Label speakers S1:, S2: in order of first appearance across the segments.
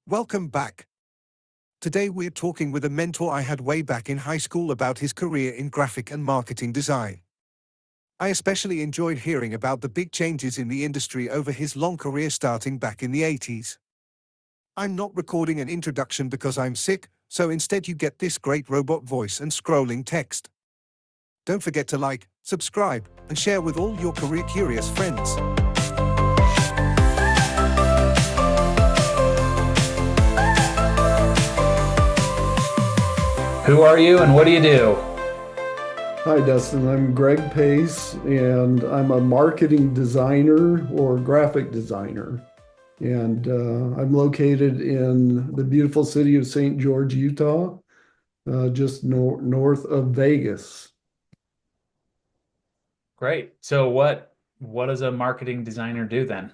S1: Welcome back. Today we're talking with a mentor I had way back in high school about his career in graphic and marketing design. I especially enjoyed hearing about the big changes in the industry over his long career starting back in the 80s. I'm not recording an introduction because I'm sick, so instead you get this great robot voice and scrolling text. Don't forget to like, subscribe, and share with all your career-curious friends.
S2: Who are you and what do you do?
S3: Hi, Dustin. I'm Greg Pace, and I'm a marketing designer or graphic designer. And I'm located in the beautiful city of St. George, Utah, just north of Vegas.
S2: Great. So what does a marketing designer do then?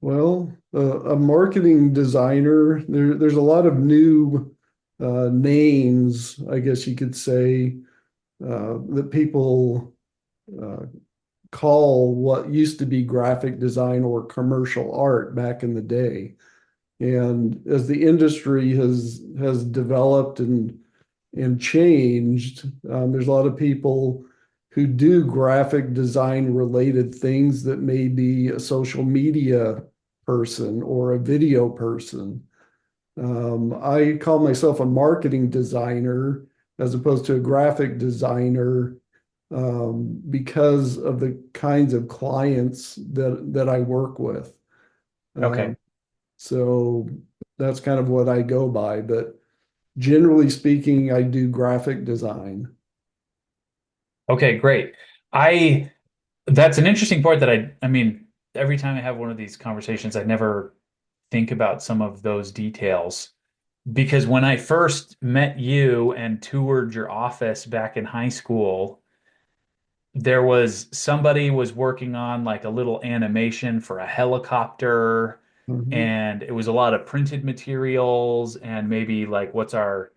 S3: Well, a marketing designer, there's a lot of new names, I guess you could say, that people uh, call what used to be graphic design or commercial art back in the day. And as the industry has developed and changed, there's a lot of people who do graphic design related things that may be a social media person or a video person. I call myself a marketing designer as opposed to a graphic designer because of the kinds of clients that I work with.
S2: Okay.
S3: Um, so that's kind of what I go by. But generally speaking, I do graphic design.
S2: Okay, great. I That's an interesting part that I mean, every time I have one of these conversations, I never think about some of those details because when I first met you and toured your office back in high school, there was somebody was working on like a little animation for a helicopter,
S3: Mhm.
S2: and it was a lot of printed materials and maybe like what's our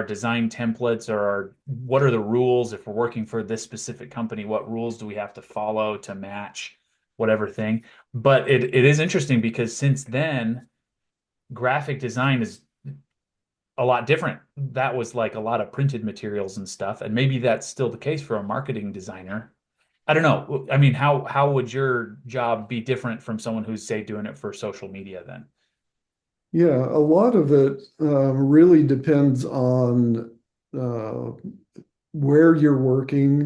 S2: design templates, or what are the rules if we're working for this specific company, what rules do we have to follow to match whatever thing. But it is interesting because since then graphic design is a lot different. That was like a lot of printed materials and stuff, and maybe that's still the case for a marketing designer. I don't know. I mean, how would your job be different from someone who's, say, doing it for social media then?
S3: Yeah, a lot of it really depends on uh, where you're working,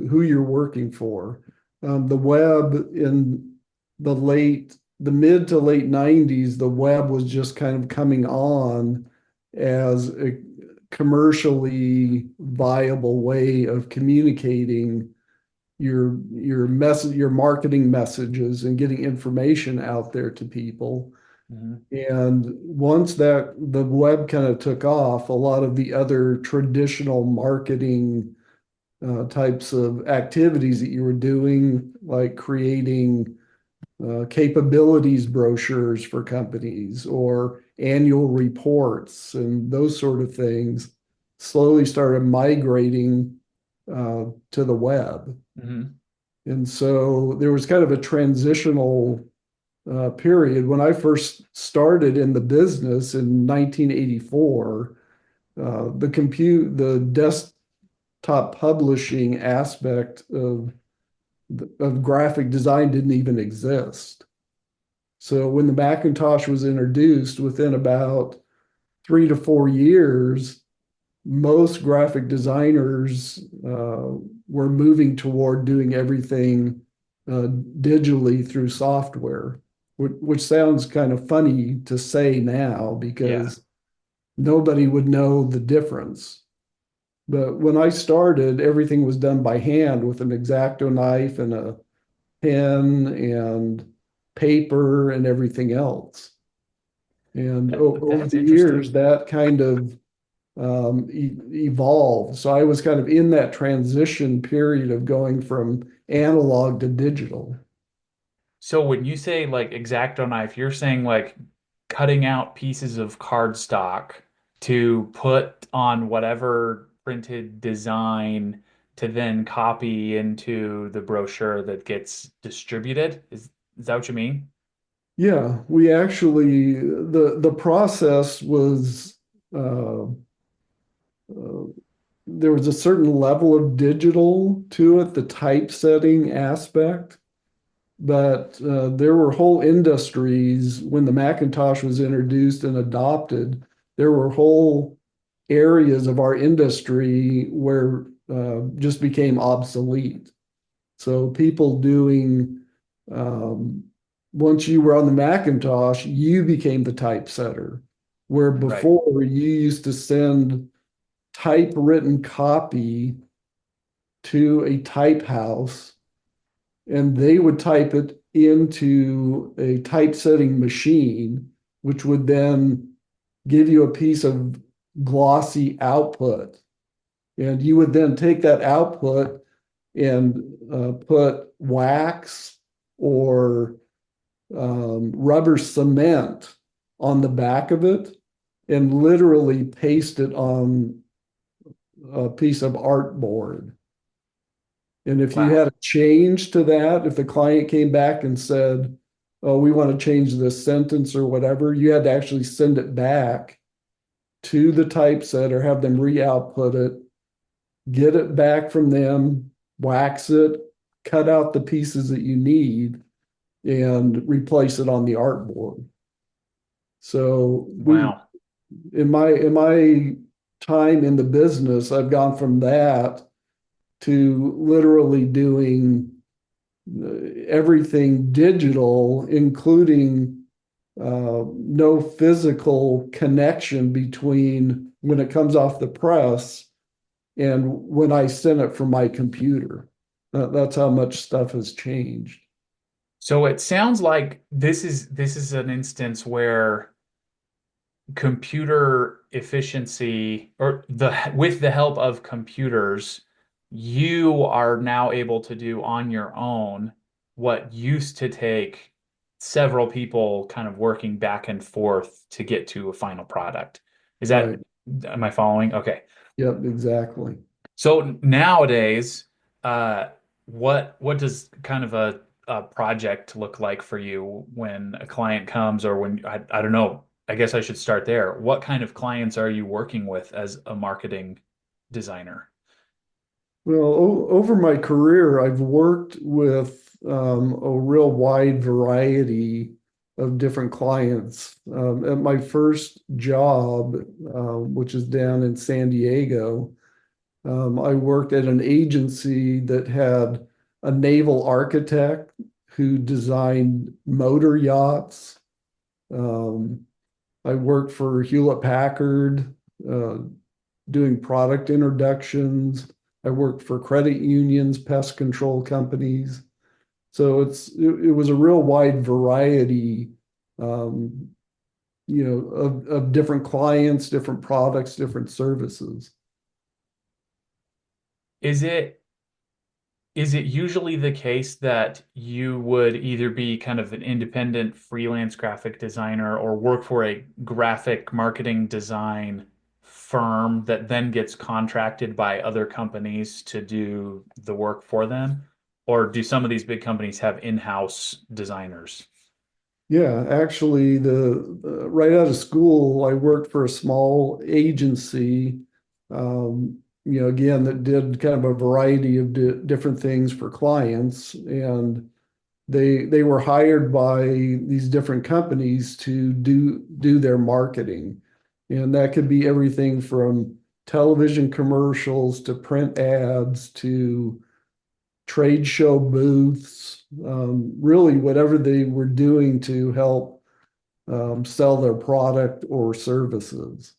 S3: who you're working for. The web in the mid to late 90s, the web was just kind of coming on as a commercially viable way of communicating your marketing messages and getting information out there to people.
S2: Mhm.
S3: And once that the web kind of took off, a lot of the other traditional marketing types of activities that you were doing, like creating capabilities brochures for companies or annual reports and those sort of things, slowly started migrating to the web.
S2: Mhm.
S3: And so there was kind of a transitional period. When I first started in the business in 1984, the desktop publishing aspect of graphic design didn't even exist. So when the Macintosh was introduced, within about 3 to 4 years, most graphic designers were moving toward doing everything digitally through software, which sounds kind of funny to say now
S2: Yeah.
S3: because nobody would know the difference. But when I started, everything was done by hand with an X-Acto knife and a pen and paper and everything else. And over
S2: That's
S3: the years,
S2: interesting.
S3: that kind of evolved. So I was kind of in that transition period of going from analog to digital.
S2: So when you say like X-Acto knife, you're saying like cutting out pieces of cardstock to put on whatever printed design to then copy into the brochure that gets distributed? Is that what you mean?
S3: Yeah, we actually the process was uh, uh, there was a certain level of digital to it, the typesetting aspect, but there were whole industries when the Macintosh was introduced and adopted. There were whole areas of our industry where just became obsolete. So people doing um, once you were on the Macintosh, you became the typesetter, where
S2: Right.
S3: before you used to send typewritten copy to a type house and they would type it into a typesetting machine, which would then give you a piece of glossy output. And you would then take that output and put wax or rubber cement on the back of it and literally paste it on a piece of artboard. And if you
S2: Wow.
S3: had a change to that, if the client came back and said, oh, we want to change this sentence or whatever, you had to actually send it back to the typesetter, have them re-output it, get it back from them, wax it, cut out the pieces that you need, and replace it on the artboard. So we
S2: Wow.
S3: in my time in the business, I've gone from that to literally doing everything digital, including no physical connection between when it comes off the press and when I send it from my computer. That's how much stuff has changed.
S2: So it sounds like this is an instance where computer efficiency or the with the help of computers, you are now able to do on your own what used to take several people kind of working back and forth to get to a final product. Is that,
S3: Right.
S2: am I following? Okay.
S3: Yep, exactly.
S2: So nowadays, uh, what does kind of a project look like for you when a client comes, or when I don't know. I guess I should start there. What kind of clients are you working with as a marketing designer?
S3: Well, over my career, I've worked with a real wide variety of different clients. At my first job, which is down in San Diego, I worked at an agency that had a naval architect who designed motor yachts. Um, I worked for Hewlett Packard, uh, doing product introductions. I worked for credit unions, pest control companies. So it was a real wide variety, um, of different clients, different products, different services.
S2: Is it Is it usually the case that you would either be kind of an independent freelance graphic designer or work for a graphic marketing design firm that then gets contracted by other companies to do the work for them? Or do some of these big companies have in-house designers?
S3: Yeah, actually, the right out of school, I worked for a small agency, again, that did kind of a variety of different things for clients, and they were hired by these different companies to do their marketing, and that could be everything from television commercials to print ads to trade show booths, really whatever they were doing to help sell their product or services.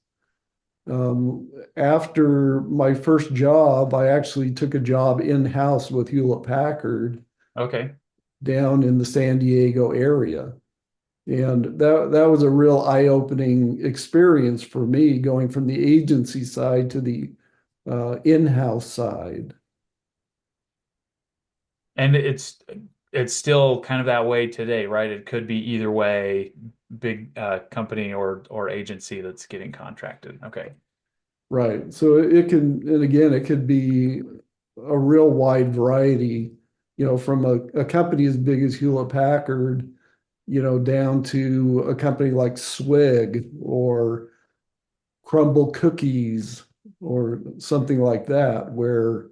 S3: After my first job, I actually took a job in-house with Hewlett Packard
S2: Okay.
S3: down in the San Diego area. And that was a real eye-opening experience for me going from the agency side to the in-house side.
S2: And it's still kind of that way today, right? It could be either way, big company or agency that's getting contracted. Okay.
S3: Right. So it can, and again, it could be a real wide variety, from a company as big as Hewlett Packard. down to a company like Swig or Crumble Cookies or something like that, where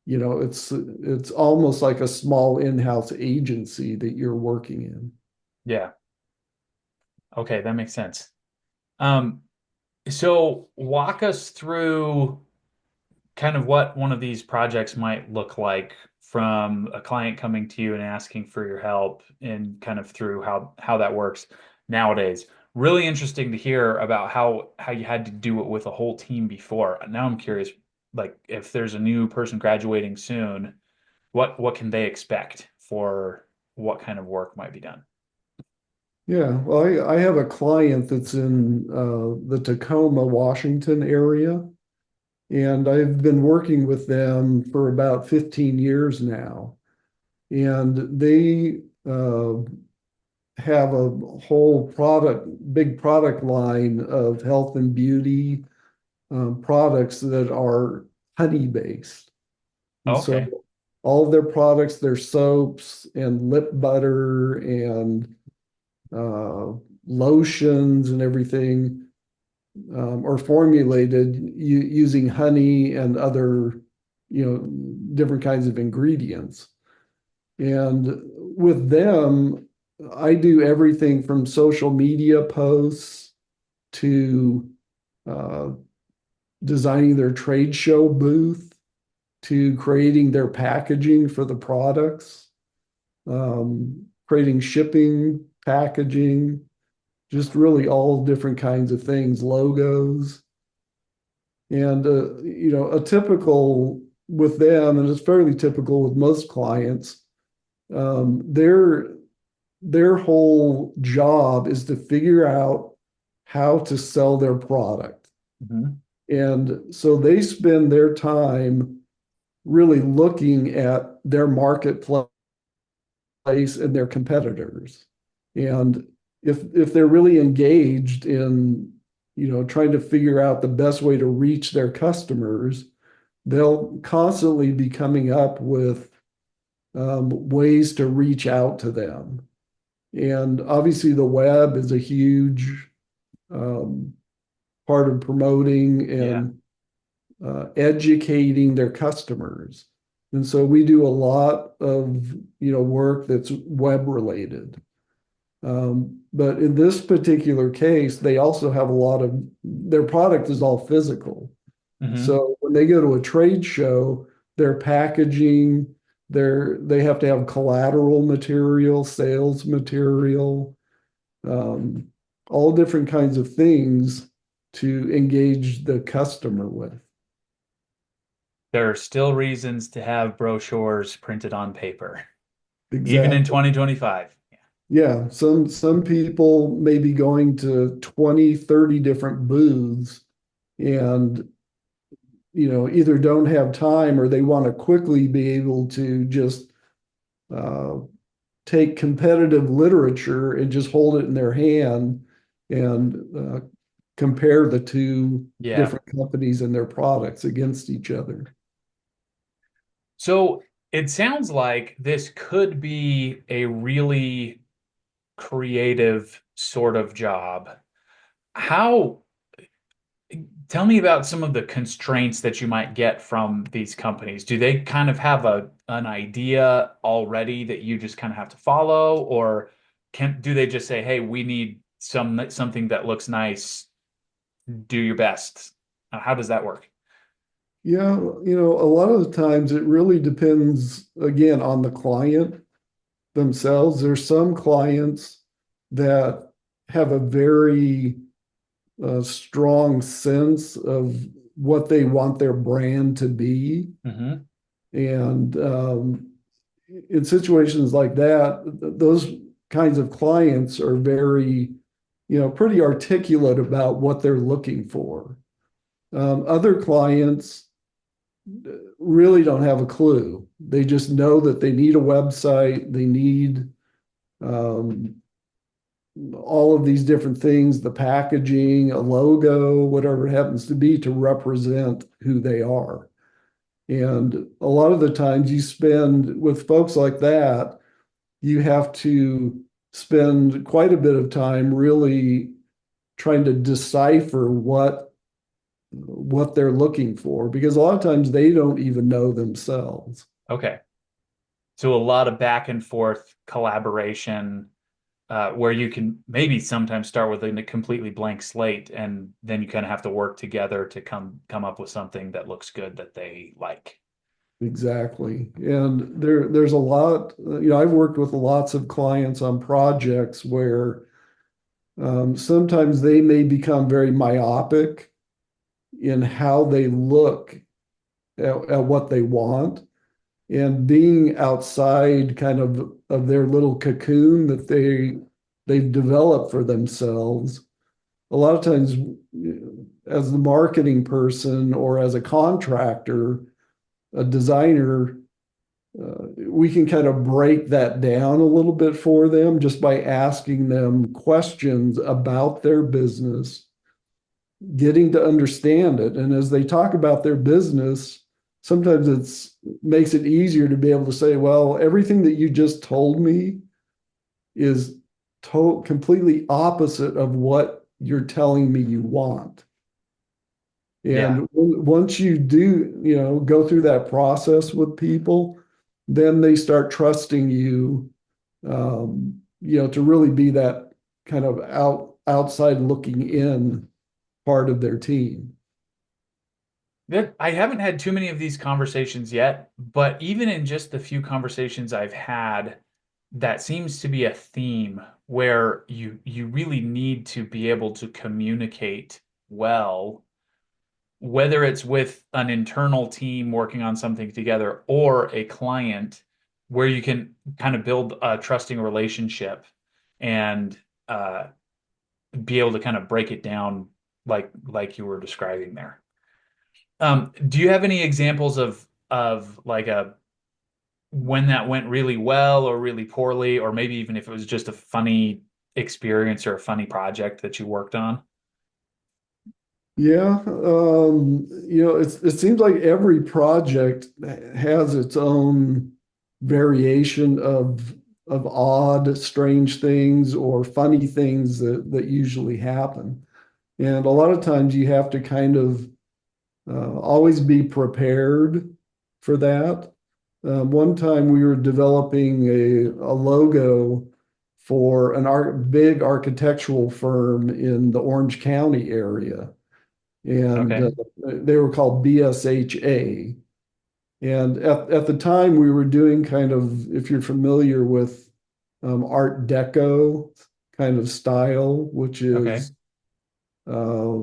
S3: it's almost like a small in-house agency that you're working in.
S2: Yeah. Okay, that makes sense. Um, so walk us through kind of what one of these projects might look like from a client coming to you and asking for your help and kind of through how that works nowadays. Really interesting to hear about how you had to do it with a whole team before. Now I'm curious, like if there's a new person graduating soon, what can they expect for what kind of work might be done?
S3: Yeah, well, I have a client that's in the Tacoma, Washington area, and I've been working with them for about 15 years now. And they have a whole big product line of health and beauty products that are honey based. And so
S2: Okay.
S3: all of their products, their soaps and lip butter and uh, lotions and everything are formulated using honey and other, different kinds of ingredients. And with them, I do everything from social media posts to uh, designing their trade show booth to creating their packaging for the products, creating shipping, packaging, just really all different kinds of things, logos. And, a typical with them, and it's fairly typical with most clients, um, their their whole job is to figure out how to sell their product.
S2: Mhm.
S3: And so they spend their time really looking at their marketplace and their competitors. And if they're really engaged in, trying to figure out the best way to reach their customers, they'll constantly be coming up with ways to reach out to them. And obviously, the web is a huge um, part of promoting
S2: Yeah.
S3: and educating their customers. And so we do a lot of work that's web related. But in this particular case, they also have a lot of their product is all physical.
S2: Hmm.
S3: So when they go to a trade show, their packaging, they have to have collateral material, sales material, um, all different kinds of things to engage the customer with.
S2: There are still reasons to have brochures printed on paper, even in
S3: Exactly.
S2: 2025.
S3: Yeah, some people may be going to 20, 30 different booths and either don't have time or they want to quickly be able to just uh, take competitive literature and just hold it in their hand and compare the two
S2: Yeah.
S3: different companies and their products against each other.
S2: So it sounds like this could be a really creative sort of job. How, tell me about some of the constraints that you might get from these companies. Do they kind of have an idea already that you just kind of have to follow, or do they just say, "Hey, we need something that looks nice, do your best." How does that work?
S3: Yeah, a lot of the times it really depends again on the client themselves. There's some clients that have a very strong sense of what they want their brand to be.
S2: Hmm.
S3: And in situations like that, those kinds of clients are very, pretty articulate about what they're looking for. Other clients really don't have a clue. They just know that they need a website, they need um, all of these different things, the packaging, a logo, whatever it happens to be to represent who they are. And a lot of the times you spend with folks like that, you have to spend quite a bit of time really trying to decipher what they're looking for, because a lot of times they don't even know themselves.
S2: Okay. So a lot of back and forth collaboration, where you can maybe sometimes start with a completely blank slate, and then you kind of have to work together to come up with something that looks good that they like.
S3: Exactly. And there's a lot, I've worked with lots of clients on projects where sometimes they may become very myopic in how they look at what they want, and being outside kind of their little cocoon that they've developed for themselves. A lot of times, as the marketing person or as a contractor, a designer, we can kind of break that down a little bit for them just by asking them questions about their business, getting to understand it. And as they talk about their business, sometimes it's makes it easier to be able to say, well, everything that you just told me is completely opposite of what you're telling me you want.
S2: Yeah.
S3: And once you do, go through that process with people, then they start trusting you, to really be that kind of outside looking in part of their team.
S2: I haven't had too many of these conversations yet, but even in just the few conversations I've had, that seems to be a theme where you really need to be able to communicate well, whether it's with an internal team working on something together or a client, where you can kind of build a trusting relationship and be able to kind of break it down like you were describing there. Do you have any examples of like a when that went really well or really poorly, or maybe even if it was just a funny experience or a funny project that you worked on?
S3: Yeah, it seems like every project has its own variation of odd, strange things or funny things that usually happen. And a lot of times you have to kind of always be prepared for that. One time we were developing a logo for big architectural firm in the Orange County area, and
S2: Okay.
S3: they were called BSHA. And at the time, we were doing kind of, if you're familiar with Art Deco kind of style, which
S2: Okay.
S3: is uh,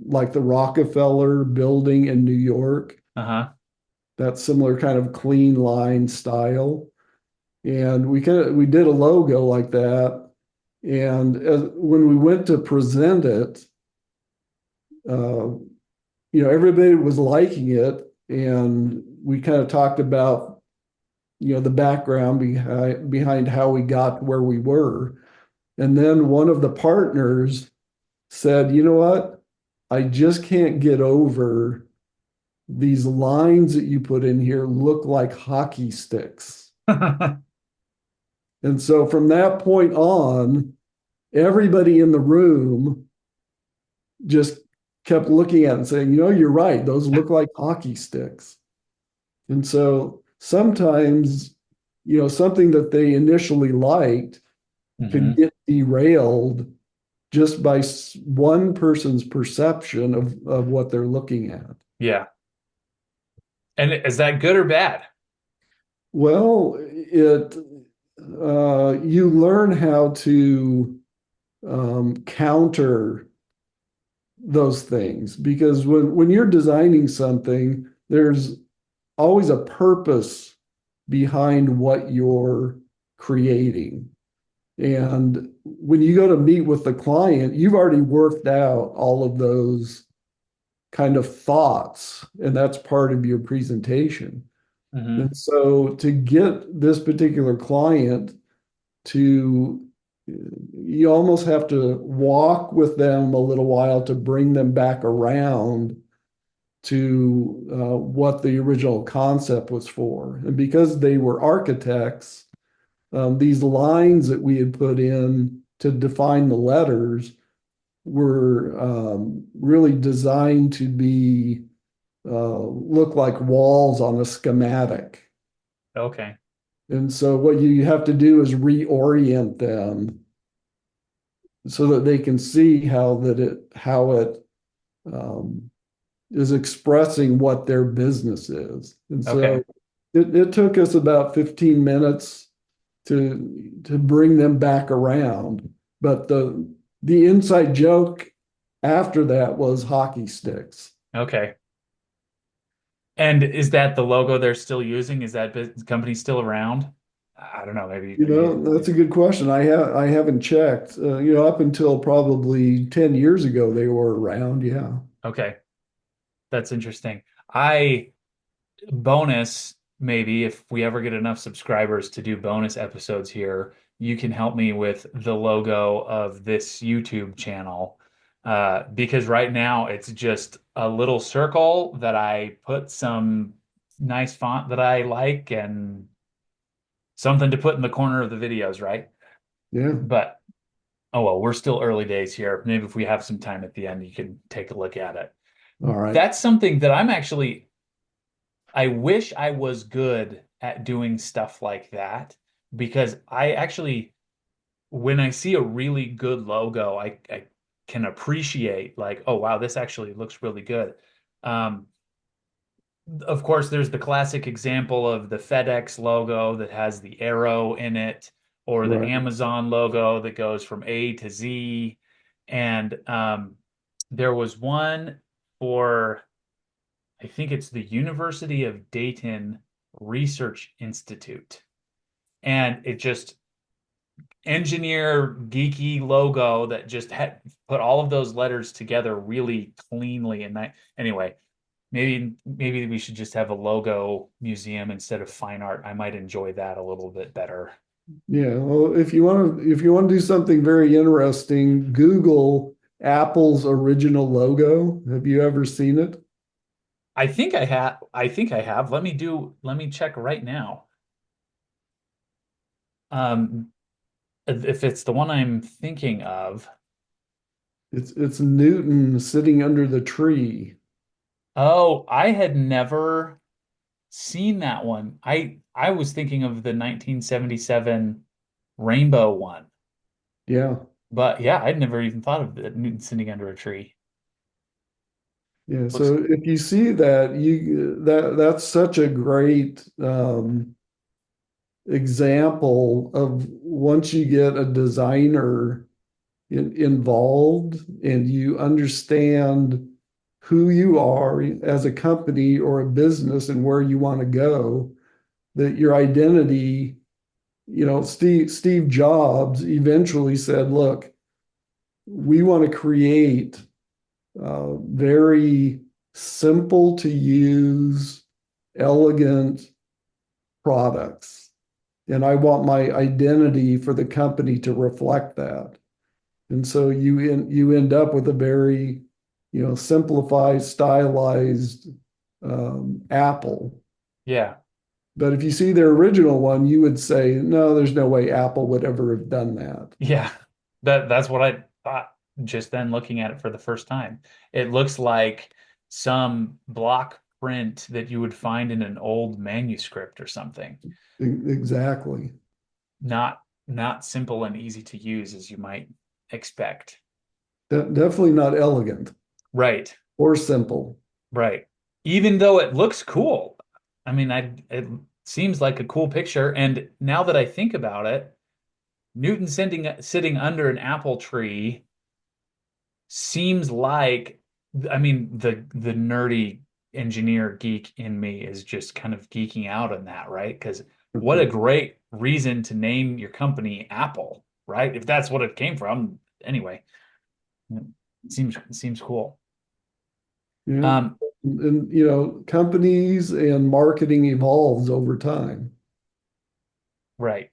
S3: like the Rockefeller building in New York,
S2: Uh-huh.
S3: that similar kind of clean line style. And we did a logo like that. And when we went to present it, uh, everybody was liking it, and we kind of talked about, the background behind how we got where we were. And then one of the partners said, you know what? I just can't get over these lines that you put in here look like hockey sticks. And so from that point on, everybody in the room just kept looking at it and saying, you're right, those look like hockey sticks. And so sometimes, something that they initially liked could
S2: Hmm.
S3: get derailed just by one person's perception of what they're looking at.
S2: Yeah. And is that good or bad?
S3: Well, you learn how to counter those things, because when you're designing something, there's always a purpose behind what you're creating. And when you go to meet with the client, you've already worked out all of those kind of thoughts, and that's part of your presentation.
S2: Hmm.
S3: And so to get this particular client to, you almost have to walk with them a little while to bring them back around to what the original concept was for. And because they were architects, these lines that we had put in to define the letters were really designed to be look like walls on a schematic.
S2: Okay.
S3: And so what you have to do is reorient them so that they can see how it um, is expressing what their business is. And
S2: Okay.
S3: so it took us about 15 minutes to bring them back around. But the inside joke after that was hockey sticks.
S2: Okay. And is that the logo they're still using? Is that company still around? I don't know. Maybe.
S3: That's a good question. I haven't checked. Up until probably 10 years ago, they were around. Yeah.
S2: Okay. That's interesting. I bonus, maybe if we ever get enough subscribers to do bonus episodes here, you can help me with the logo of this YouTube channel. Because right now it's just a little circle that I put some nice font that I like and something to put in the corner of the videos, right?
S3: Yeah.
S2: But oh well, we're still early days here. Maybe if we have some time at the end, you can take a look at it.
S3: All right.
S2: That's something that I wish I was good at doing stuff like that because I actually, when I see a really good logo, I can appreciate like, oh wow, this actually looks really good. Um, of course, there's the classic example of the FedEx logo that has the arrow in it, or the
S3: Right.
S2: Amazon logo that goes from A to Z. And there was one for, I think it's the University of Dayton Research Institute. And it just engineer geeky logo that just had put all of those letters together really cleanly. And anyway, maybe we should just have a logo museum instead of fine art. I might enjoy that a little bit better.
S3: Yeah. Well, if you want to do something very interesting, Google Apple's original logo. Have you ever seen it?
S2: I think I have. Let me check right now. Um, if it's the one I'm thinking of.
S3: It's Newton sitting under the tree.
S2: Oh, I had never seen that one. I was thinking of the 1977 Rainbow one.
S3: Yeah.
S2: But yeah, I'd never even thought of it Newton sitting under a tree.
S3: Yeah.
S2: Looks
S3: So if you see that, that's such a great example of once you get a designer involved and you understand who you are as a company or a business and where you want to go, that your identity, Steve Jobs eventually said, look, we want to create very simple to use, elegant products. And I want my identity for the company to reflect that. And so you end up with a very, simplified, stylized Apple.
S2: yeah.
S3: But if you see their original one, you would say, no, there's no way Apple would ever have done that.
S2: Yeah. That's what I thought just then looking at it for the first time. It looks like some block print that you would find in an old manuscript or something.
S3: Exactly.
S2: Not simple and easy to use as you might expect.
S3: Definitely not elegant
S2: Right.
S3: or simple.
S2: Right. Even though it looks cool. I mean, it seems like a cool picture. And now that I think about it, Newton sitting under an apple tree seems like, I mean, the nerdy engineer geek in me is just kind of geeking out on that, right? Because what a great reason to name your company Apple, right? If that's what it came from. Anyway, it seems cool.
S3: Yeah.
S2: Um,
S3: And, companies and marketing evolves over time.
S2: right.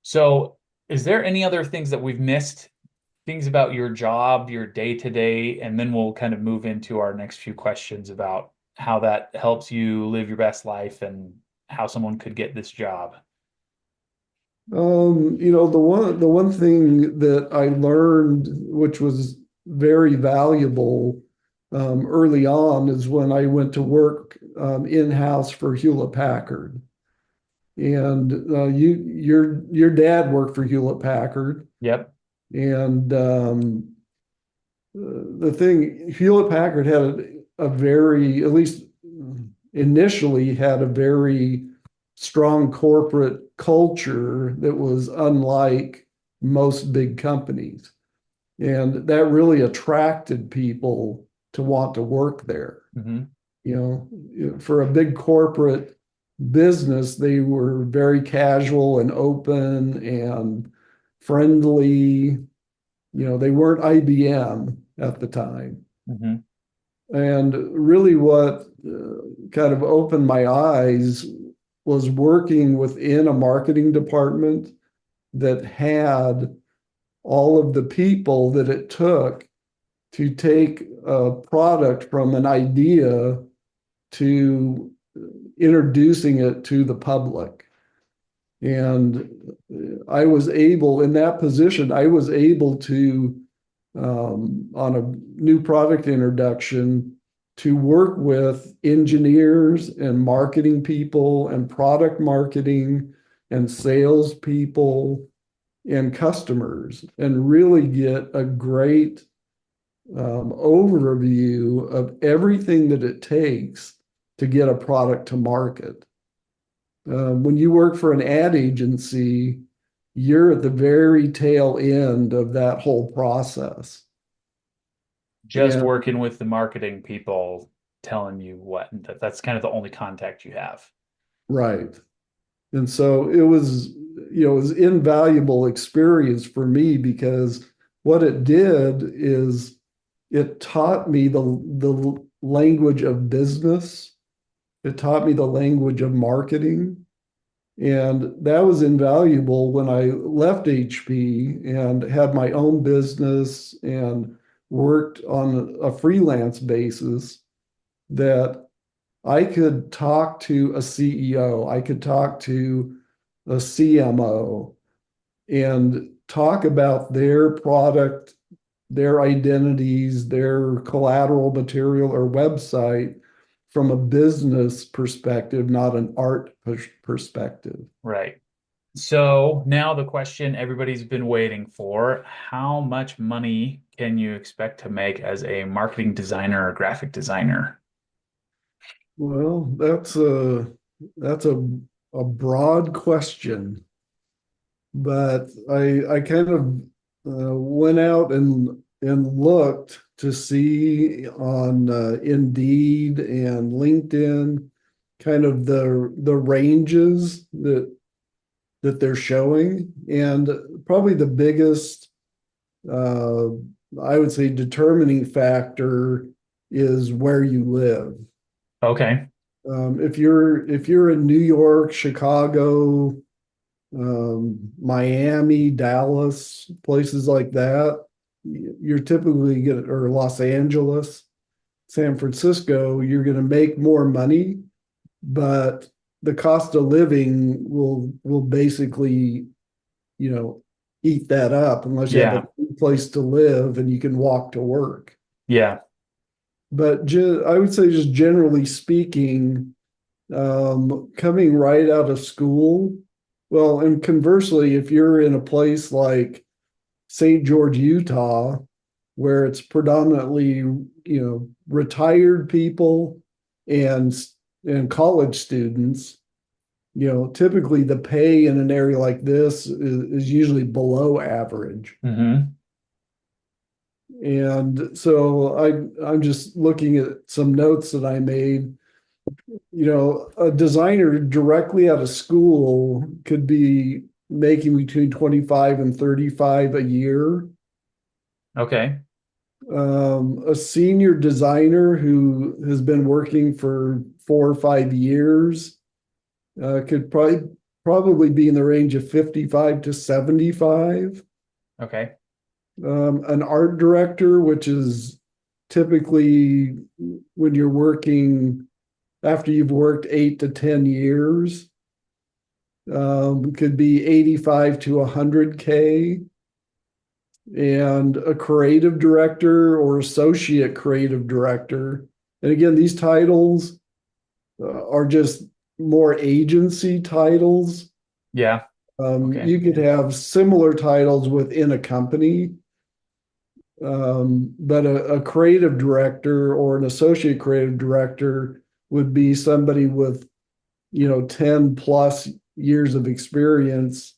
S2: So, is there any other things that we've missed? Things about your job, your day to day, and then we'll kind of move into our next few questions about how that helps you live your best life and how someone could get this job.
S3: The one thing that I learned, which was very valuable early on, is when I went to work in-house for Hewlett Packard. And your dad worked for Hewlett Packard,
S2: Yep.
S3: and the thing Hewlett Packard had a very, at least initially, had a very strong corporate culture that was unlike most big companies. And that really attracted people to want to work there.
S2: Hmm.
S3: For a big corporate business, they were very casual and open and friendly. They weren't IBM at the time.
S2: Hmm.
S3: And really, what kind of opened my eyes was working within a marketing department that had all of the people that it took to take a product from an idea to introducing it to the public. And in that position, I was able to, on a new product introduction, to work with engineers and marketing people and product marketing and sales people and customers and really get a great overview of everything that it takes to get a product to market. When you work for an ad agency, you're at the very tail end of that whole process.
S2: Just
S3: And
S2: working with the marketing people telling you what, that's kind of the only contact you have.
S3: right. And so it was invaluable experience for me because what it did is it taught me the language of business. It taught me the language of marketing. And that was invaluable when I left HP and had my own business and worked on a freelance basis, that I could talk to a CEO, I could talk to a CMO and talk about their product, their identities, their collateral material or website from a business perspective, not an art perspective.
S2: Right. So now the question everybody's been waiting for, how much money can you expect to make as a marketing designer or graphic designer?
S3: Well, that's a broad question, but I kind of went out and looked to see on Indeed and LinkedIn kind of the ranges that they're showing, and probably the biggest uh, I would say determining factor is where you live.
S2: Okay.
S3: If you're in New York, Chicago, Miami, Dallas, places like that, you're typically get or Los Angeles, San Francisco, you're going to make more money, but the cost of living will basically, you know, eat that up unless you have
S2: Yeah.
S3: a place to live and you can walk to work.
S2: Yeah.
S3: But I would say, just generally speaking, coming right out of school, well, and conversely, if you're in a place like St. George, Utah, where it's predominantly, retired people and and college students, typically the pay in an area like this is usually below average.
S2: Hmm.
S3: And so I'm just looking at some notes that I made. A designer directly out of school could be making between 25 and 35 a year.
S2: Okay.
S3: A senior designer who has been working for 4 or 5 years could probably be in the range of 55 to 75.
S2: Okay.
S3: An art director, which is typically when you're working after you've worked 8 to 10 years, could be 85 to 100K, and a creative director or associate creative director. And again, these titles are just more agency titles.
S2: Yeah. Okay.
S3: You could have similar titles within a company, but a creative director or an associate creative director would be somebody with, 10 plus years of experience,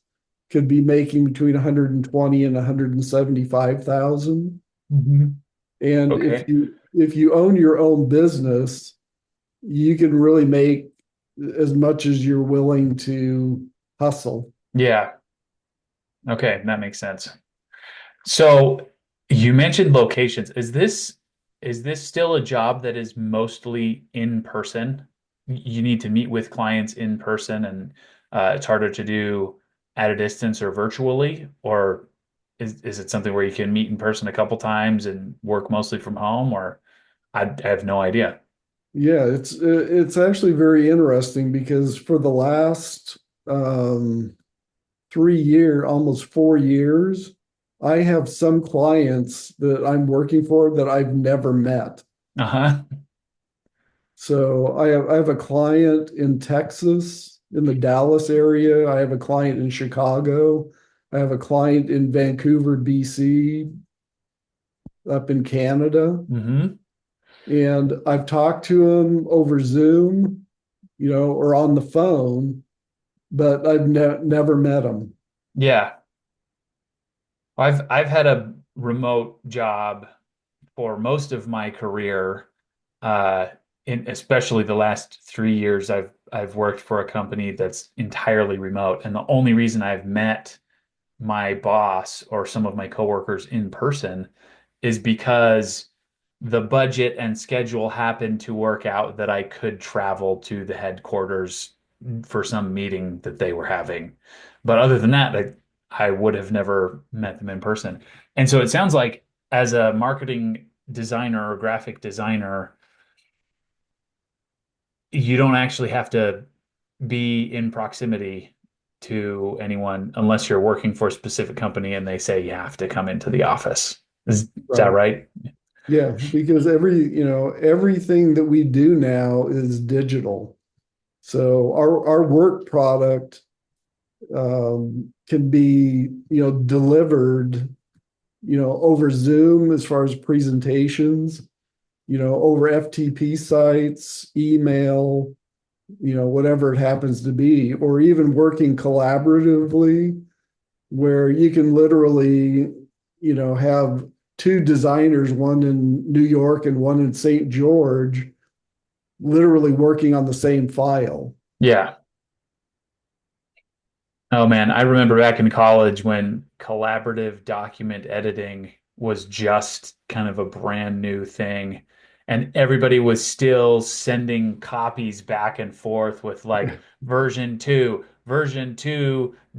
S3: could be making between 120 and 175,000.
S2: Mhm.
S3: And
S2: Okay.
S3: if you own your own business, you can really make as much as you're willing to hustle.
S2: Yeah. Okay. That makes sense. So you mentioned locations. Is this still a job that is mostly in person? You need to meet with clients in person, and it's harder to do at a distance or virtually, or is it something where you can meet in person a couple times and work mostly from home, or I have no idea.
S3: Yeah, it's actually very interesting because for the last 3 year, almost 4 years, I have some clients that I'm working for that I've never met.
S2: Uh-huh.
S3: So I have a client in Texas, in the Dallas area. I have a client in Chicago. I have a client in Vancouver, BC, up in Canada.
S2: Hmm.
S3: And I've talked to him over Zoom, or on the phone, but I've never met him.
S2: Yeah. I've had a remote job for most of my career, uh, in especially the last 3 years, I've worked for a company that's entirely remote, and the only reason I've met my boss or some of my coworkers in person is because the budget and schedule happened to work out that I could travel to the headquarters for some meeting that they were having. But other than that, I would have never met them in person. And so it sounds like as a marketing designer or graphic designer, you don't actually have to be in proximity to anyone unless you're working for a specific company and they say you have to come into the office. Is that
S3: Right.
S2: right?
S3: Yeah, because everything that we do now is digital. So our work product can be, delivered, over Zoom as far as presentations, over FTP sites, email, whatever it happens to be, or even working collaboratively where you can literally, have two designers, one in New York and one in St. George, literally working on the same file.
S2: Yeah. Oh man, I remember back in college when collaborative document editing was just kind of a brand new thing. And everybody was still sending copies back and forth with like version two,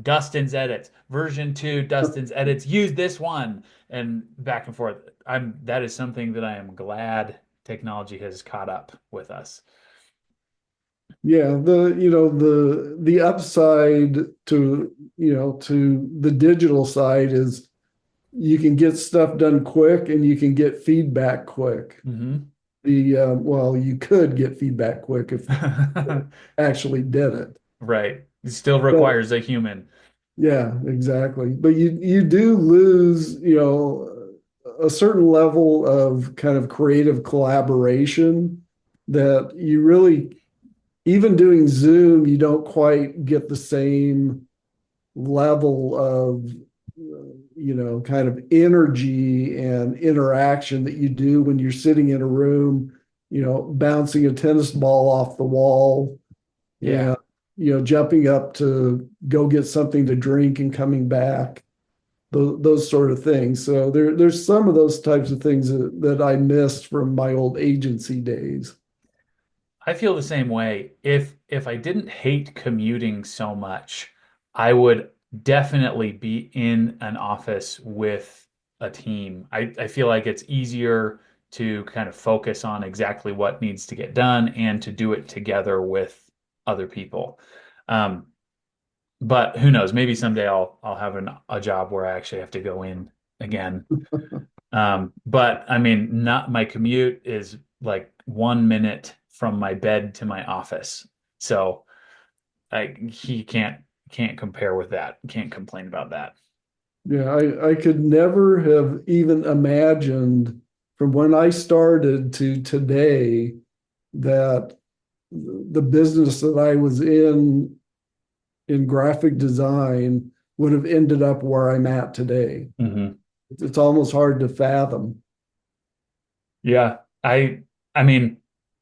S2: Dustin's edits, version two, Dustin's edits, use this one, and back and forth. That is something that I am glad technology has caught up with us.
S3: Yeah, the upside to the digital side is you can get stuff done quick and you can get feedback quick.
S2: Hmm.
S3: Well, you could get feedback quick if actually did it.
S2: Right. It still
S3: But
S2: requires a human.
S3: yeah, exactly. But you do lose, a certain level of kind of creative collaboration that you really, even doing Zoom, you don't quite get the same level of, kind of energy and interaction that you do when you're sitting in a room, bouncing a tennis ball off the wall
S2: Yeah.
S3: and, jumping up to go get something to drink and coming back, those sort of things. So there's some of those types of things that I missed from my old agency days.
S2: I feel the same way. If I didn't hate commuting so much, I would definitely be in an office with a team. I feel like it's easier to kind of focus on exactly what needs to get done and to do it together with other people. Um, But who knows? Maybe someday I'll have a job where I actually have to go in again. But I mean, not my commute is like 1 minute from my bed to my office. So he can't compare with that. Can't complain about that.
S3: Yeah, I could never have even imagined from when I started to today that the business that I was in graphic design would have ended up where I'm at today.
S2: Hmm.
S3: It's almost hard to fathom.
S2: Yeah. I mean,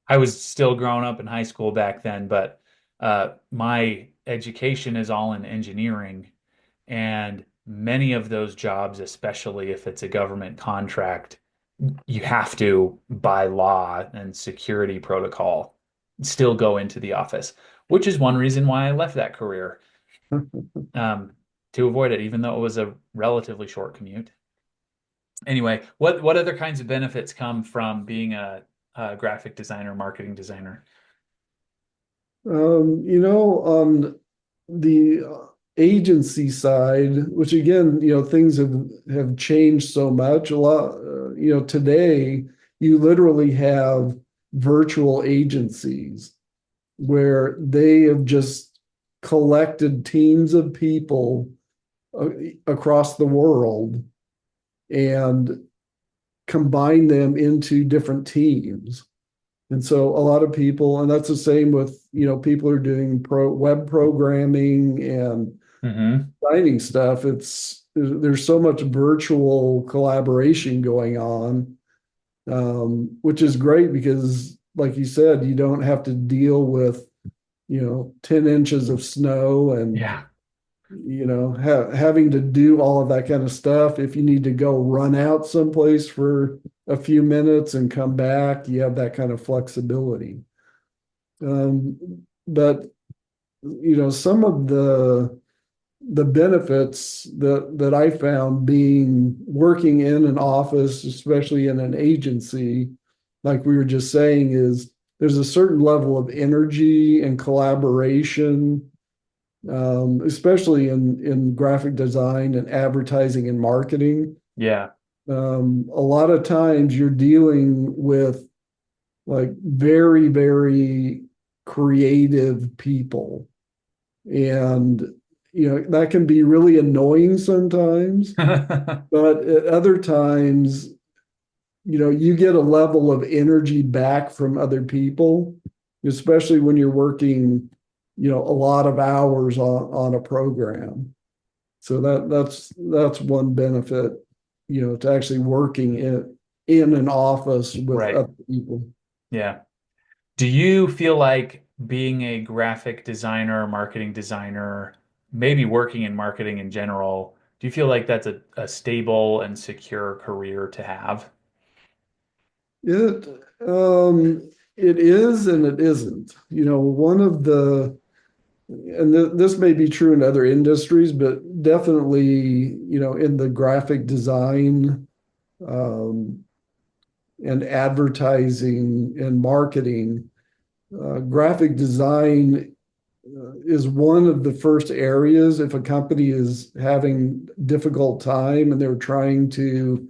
S2: I was still growing up in high school back then, but my education is all in engineering, and many of those jobs, especially if it's a government contract, you have to, by law and security protocol, still go into the office, which is one reason why I left that career, um, to avoid it, even though it was a relatively short commute. Anyway, what other kinds of benefits come from being a graphic designer, marketing designer?
S3: On the agency side, which again, things have changed so much. A lot, today you literally have virtual agencies where they have just collected teams of people uh, across the world and combine them into different teams. And so a lot of people, and that's the same with, people who are doing web programming and
S2: Hmm.
S3: designing stuff. There's so much virtual collaboration going on, which is great because, like you said, you don't have to deal with, 10 inches of snow and,
S2: Yeah.
S3: having to do all of that kind of stuff. If you need to go run out someplace for a few minutes and come back, you have that kind of flexibility. But some of the benefits that I found being working in an office, especially in an agency, like we were just saying, is there's a certain level of energy and collaboration, especially in graphic design and advertising and marketing.
S2: Yeah.
S3: A lot of times you're dealing with like very, very creative people. And, that can be really annoying sometimes, but at other times, you get a level of energy back from other people, especially when you're working, a lot of hours on a program. So that's one benefit, to actually working in an office with
S2: Right.
S3: other people.
S2: Yeah. Do you feel like being a graphic designer, marketing designer, maybe working in marketing in general, do you feel like that's a stable and secure career to have?
S3: It it is and it isn't. One of the and this may be true in other industries, but definitely, in the graphic design um, and advertising and marketing, graphic design is one of the first areas if a company is having difficult time and they're trying to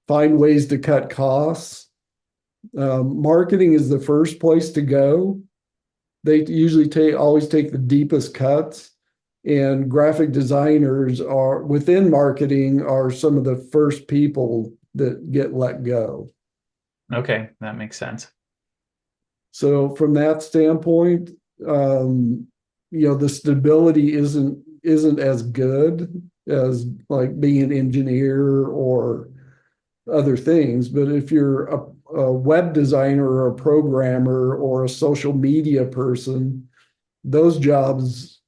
S3: find ways to cut costs. Marketing is the first place to go. They usually always take the deepest cuts, and graphic designers are within marketing are some of the first people that get let go.
S2: Okay, that makes sense.
S3: So from that standpoint, um, the stability isn't as good as like being an engineer or other things. But if you're a web designer or a programmer or a social media person, those jobs,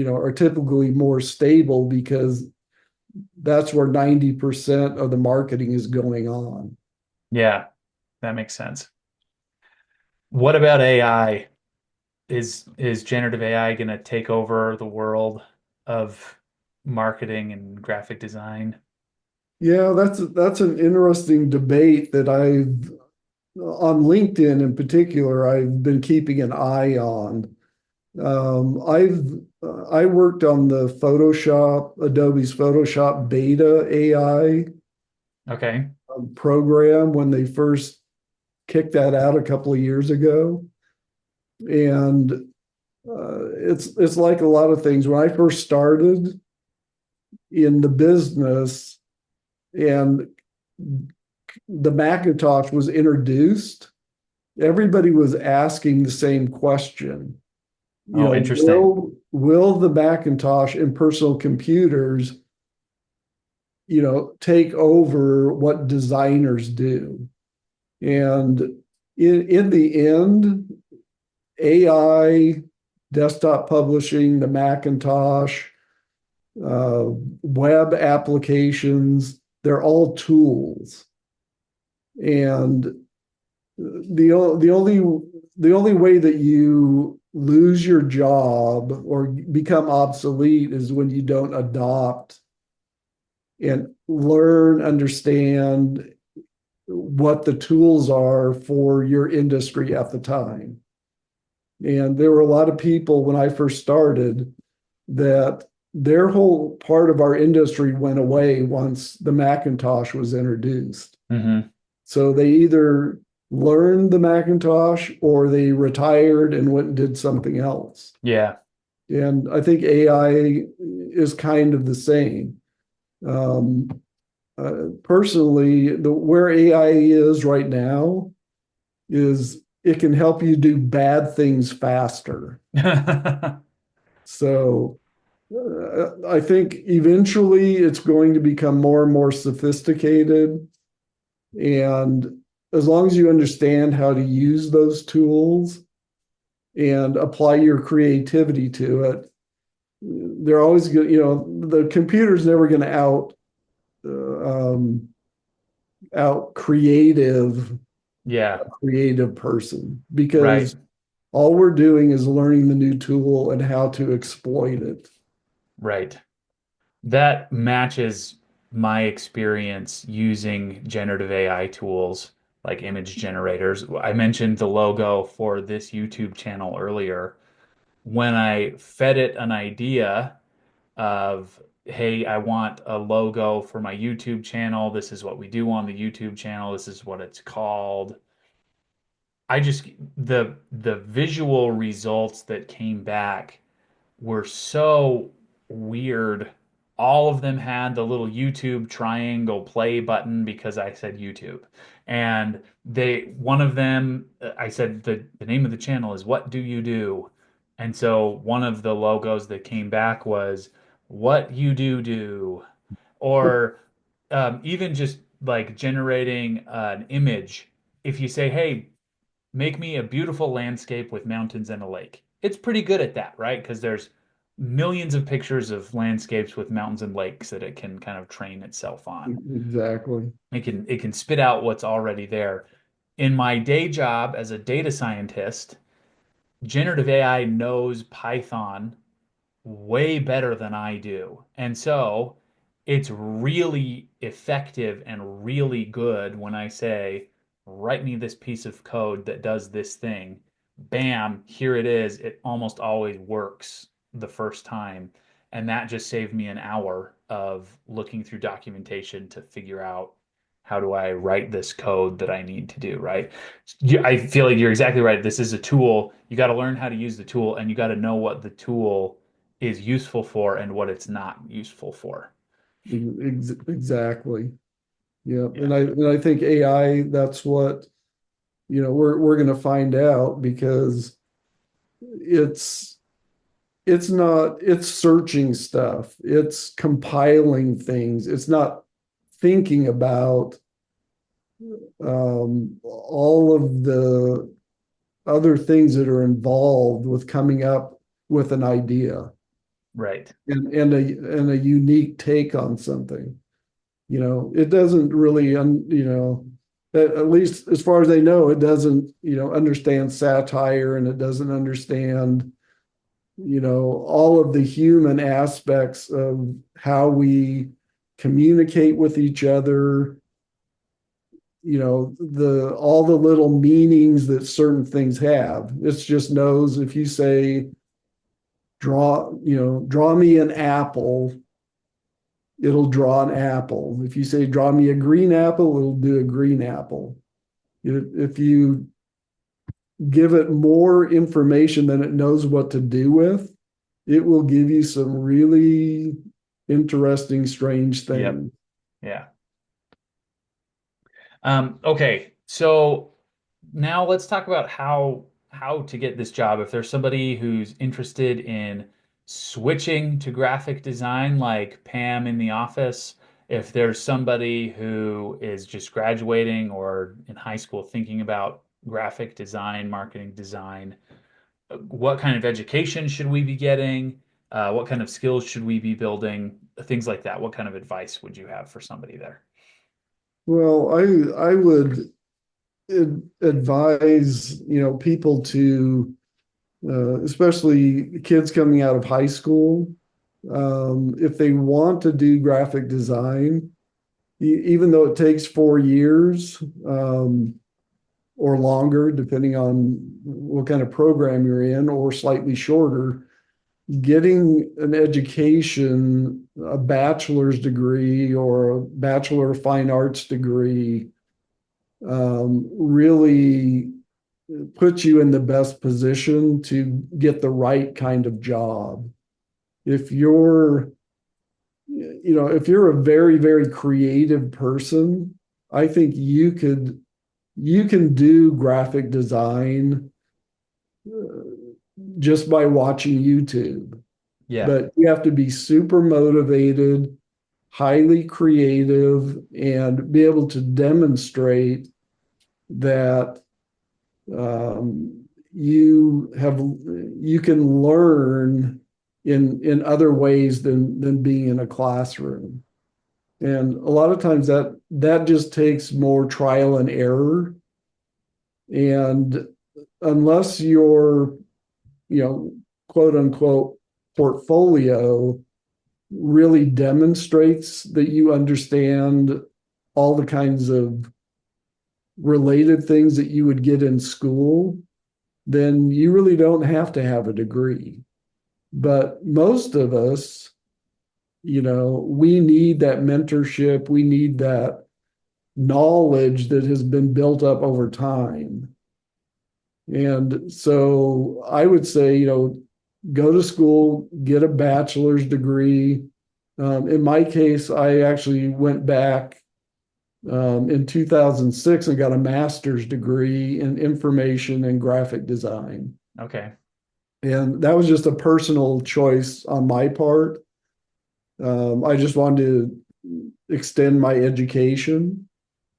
S3: are typically more stable because that's where 90% of the marketing is going on.
S2: Yeah, that makes sense. What about AI? Is generative AI going to take over the world of marketing and graphic design?
S3: Yeah, that's an interesting debate that on LinkedIn in particular, I've been keeping an eye on. I've I worked on the Adobe's Photoshop Beta AI
S2: Okay.
S3: program when they first kicked that out a couple of years ago. And it's like a lot of things. When I first started in the business and the Macintosh was introduced, everybody was asking the same question.
S2: Oh, interesting.
S3: Will the Macintosh and personal computers, take over what designers do? And in the end, AI, desktop publishing, the Macintosh, uh, web applications, they're all tools. And the only way that you lose your job or become obsolete is when you don't adopt and learn, understand what the tools are for your industry at the time. And there were a lot of people when I first started that their whole part of our industry went away once the Macintosh was introduced.
S2: Hmm.
S3: So they either learned the Macintosh or they retired and went and did something else.
S2: Yeah.
S3: And I think AI is kind of the same. Um, Personally, where AI is right now is it can help you do bad things faster. So I think eventually it's going to become more and more sophisticated. And as long as you understand how to use those tools and apply your creativity to it, they're always good. The computer's never going to out
S2: Yeah.
S3: creative person
S2: Right.
S3: because all we're doing is learning the new tool and how to exploit it.
S2: Right. That matches my experience using generative AI tools like image generators. I mentioned the logo for this YouTube channel earlier. When I fed it an idea of, hey, I want a logo for my YouTube channel. This is what we do on the YouTube channel. This is what it's called. I just the visual results that came back were so weird. All of them had the little YouTube triangle play button because I said YouTube. And one of them, I said the name of the channel is What Do You Do? And so one of the logos that came back was What You Do Do. Or even just like generating an image. If you say, hey, make me a beautiful landscape with mountains and a lake. It's pretty good at that, right? Because there's millions of pictures of landscapes with mountains and lakes that it can kind of train itself on.
S3: Exactly.
S2: It can spit out what's already there. In my day job as a data scientist, generative AI knows Python way better than I do. And so it's really effective and really good when I say, write me this piece of code that does this thing. Bam, here it is. It almost always works the first time. And that just saved me an hour of looking through documentation to figure out how do I write this code that I need to do, right? I feel like you're exactly right. This is a tool. You got to learn how to use the tool and you got to know what the tool is useful for and what it's not useful for.
S3: Exactly. Yeah.
S2: Yeah.
S3: And I think AI, that's what, we're going to find out because it's it's searching stuff. It's compiling things. It's not thinking about all of the other things that are involved with coming up with an idea
S2: Right.
S3: and a unique take on something. It doesn't really, at least as far as they know, it doesn't, understand satire and it doesn't understand, all of the human aspects of how we communicate with each other, the all the little meanings that certain things have. It just knows if you say draw me an apple, it'll draw an apple. If you say draw me a green apple, it'll do a green apple. If you give it more information than it knows what to do with, it will give you some really interesting, strange
S2: Yep.
S3: things.
S2: Yeah. Okay, so now let's talk about how to get this job. If there's somebody who's interested in switching to graphic design, like Pam in the office, if there's somebody who is just graduating or in high school thinking about graphic design, marketing design, what kind of education should we be getting? What kind of skills should we be building? Things like that. What kind of advice would you have for somebody there?
S3: Well, I would advise, people to, especially kids coming out of high school, if they want to do graphic design, even though it takes 4 years, or longer, depending on what kind of program you're in, or slightly shorter, getting an education, a bachelor's degree or a Bachelor of Fine Arts degree, really puts you in the best position to get the right kind of job. If you're, if you're a very, very creative person, I think you can do graphic design just by watching YouTube,
S2: Yeah.
S3: but you have to be super motivated, highly creative, and be able to demonstrate that you can learn in other ways than being in a classroom. And a lot of times that just takes more trial and error. And unless your, quote unquote portfolio really demonstrates that you understand all the kinds of related things that you would get in school, then you really don't have to have a degree. But most of us, we need that mentorship, we need that knowledge that has been built up over time. And so I would say, go to school, get a bachelor's degree. In my case, I actually went back in 2006 and got a master's degree in information and graphic design.
S2: Okay.
S3: And that was just a personal choice on my part. I just wanted to extend my education.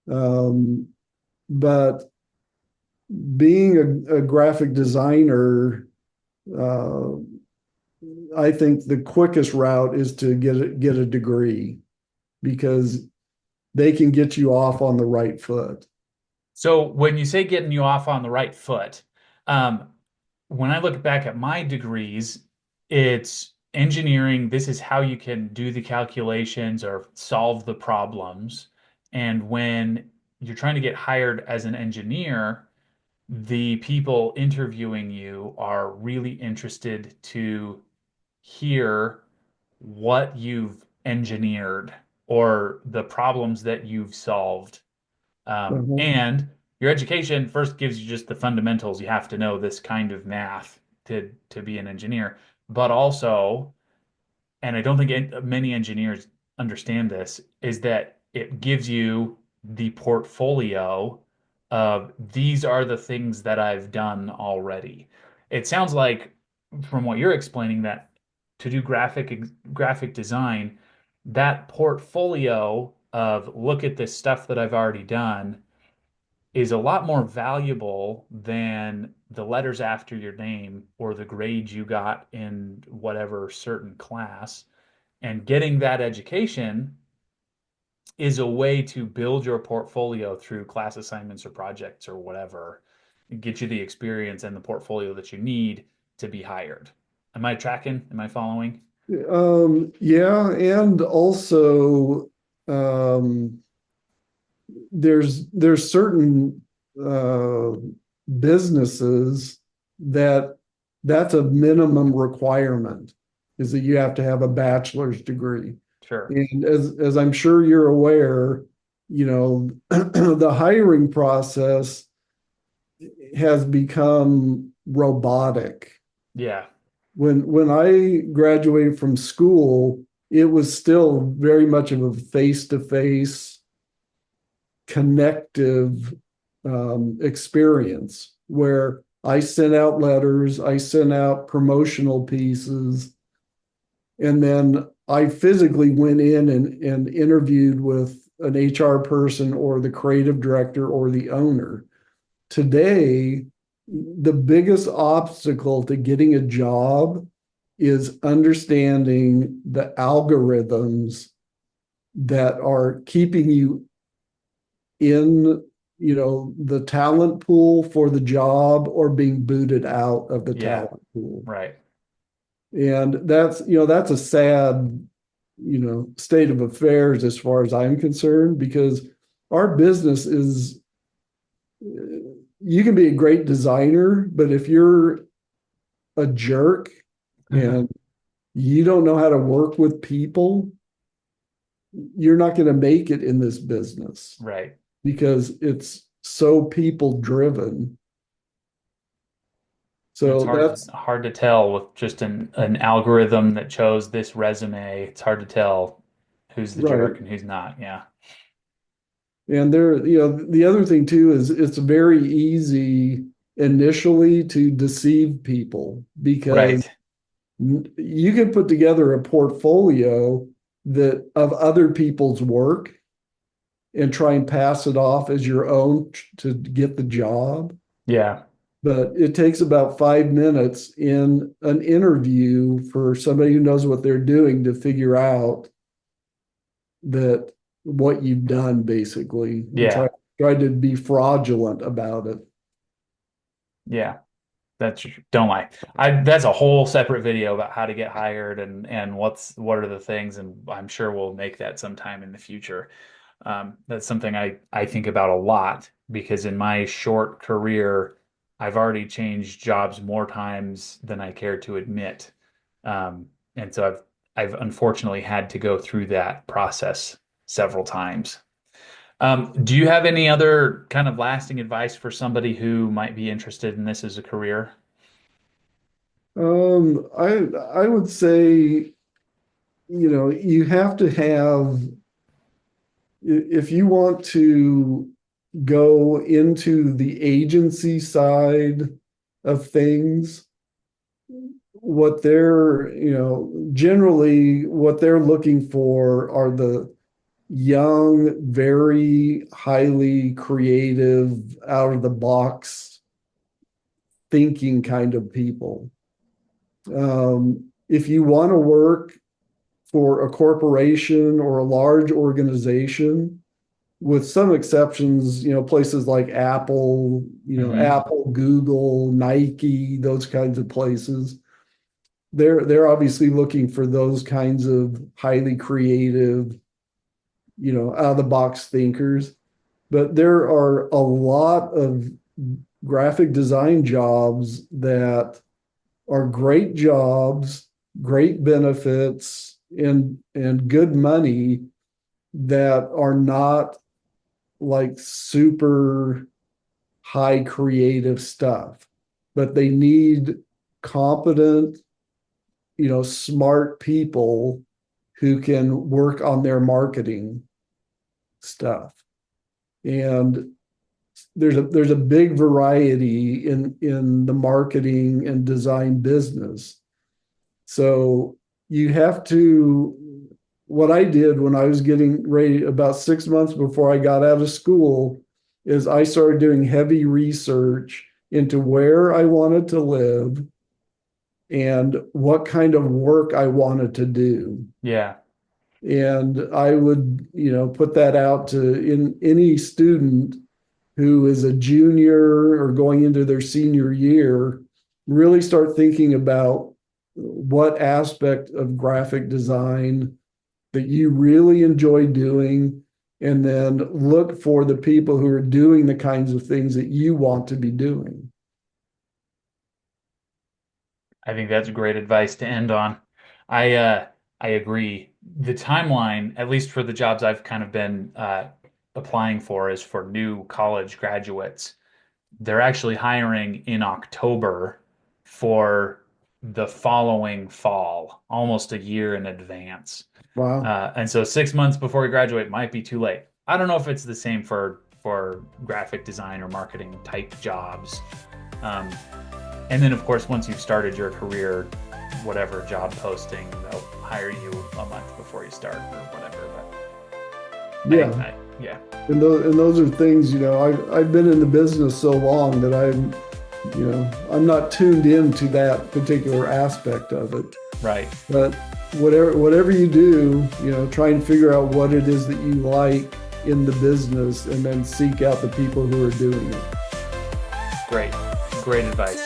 S3: But being a graphic designer, uh, I think the quickest route is to get a degree because they can get you off on the right foot.
S2: So when you say getting you off on the right foot, um, when I look back at my degrees, it's engineering. This is how you can do the calculations or solve the problems. And when you're trying to get hired as an engineer, the people interviewing you are really interested to hear what you've engineered or the problems that you've solved.
S3: Uh-huh.
S2: And your education first gives you just the fundamentals. You have to know this kind of math to be an engineer, but also, and I don't think many engineers understand this, is that it gives you the portfolio of these are the things that I've done already. It sounds like from what you're explaining that to do graphic design, that portfolio of look at this stuff that I've already done is a lot more valuable than the letters after your name or the grades you got in whatever certain class. And getting that education is a way to build your portfolio through class assignments or projects or whatever, and get you the experience and the portfolio that you need to be hired. Am I tracking? Am I following?
S3: Yeah, and also um, there's certain uh, businesses that that's a minimum requirement, is that you have to have a bachelor's degree.
S2: Sure.
S3: And as I'm sure you're aware, the hiring process has become robotic.
S2: Yeah.
S3: When I graduated from school, it was still very much of a face-to-face connective experience where I sent out letters, I sent out promotional pieces, and then I physically went in and interviewed with an HR person or the creative director or the owner. Today, the biggest obstacle to getting a job is understanding the algorithms that are keeping you in, the talent pool for the job or being booted out of the
S2: Yeah.
S3: talent pool.
S2: Right.
S3: And that's a sad, state of affairs as far as I'm concerned, because our business is, you can be a great designer, but if you're a jerk and you don't know how to work with people, you're not going to make it in this business
S2: Right.
S3: because it's so people driven.
S2: And it's
S3: So that's
S2: hard to tell with just an algorithm that chose this resume. It's hard to tell who's the
S3: right.
S2: jerk and who's not. Yeah.
S3: And the other thing too is it's very easy initially to deceive people because
S2: Right.
S3: you can put together a portfolio that of other people's work and try and pass it off as your own to get the job.
S2: Yeah.
S3: But it takes about 5 minutes in an interview for somebody who knows what they're doing to figure out that what you've done basically and
S2: Yeah.
S3: try to be fraudulent about it.
S2: Yeah. Don't lie. That's a whole separate video about how to get hired and what are the things, and I'm sure we'll make that sometime in the future. That's something I think about a lot because in my short career, I've already changed jobs more times than I care to admit. And so I've unfortunately had to go through that process several times. Do you have any other kind of lasting advice for somebody who might be interested in this as a career?
S3: I would say, you have to have, if you want to go into the agency side of things, generally what they're looking for are the young, very highly creative, out of the box thinking kind of people. If you want to work for a corporation or a large organization, with some exceptions, places like Apple,
S2: Hmm.
S3: Apple, Google, Nike, those kinds of places, they're obviously looking for those kinds of highly creative, out of the box thinkers. But there are a lot of graphic design jobs that are great jobs, great benefits, and good money that are not like super high creative stuff, but they need competent, smart people who can work on their marketing stuff. And there's a big variety in the marketing and design business. So you have to, what I did when I was getting ready about 6 months before I got out of school is I started doing heavy research into where I wanted to live and what kind of work I wanted to do.
S2: Yeah.
S3: And I would, put that out to in any student who is a junior or going into their senior year, really start thinking about what aspect of graphic design that you really enjoy doing, and then look for the people who are doing the kinds of things that you want to be doing.
S2: I think that's great advice to end on. I agree. The timeline, at least for the jobs I've kind of been applying for, is for new college graduates. They're actually hiring in October for the following fall, almost a year in advance.
S3: Wow.
S2: And so 6 months before you graduate might be too late. I don't know if it's the same for graphic design or marketing type jobs. Um, and then, of course, once you've started your career, whatever job posting, they'll hire you a month before you start or whatever. But
S3: Yeah.
S2: yeah,
S3: And those are things, I've been in the business so long that I'm not tuned into that particular aspect of it.
S2: right.
S3: But whatever you do, try and figure out what it is that you like in the business and then seek out the people who are doing it.
S2: Great advice.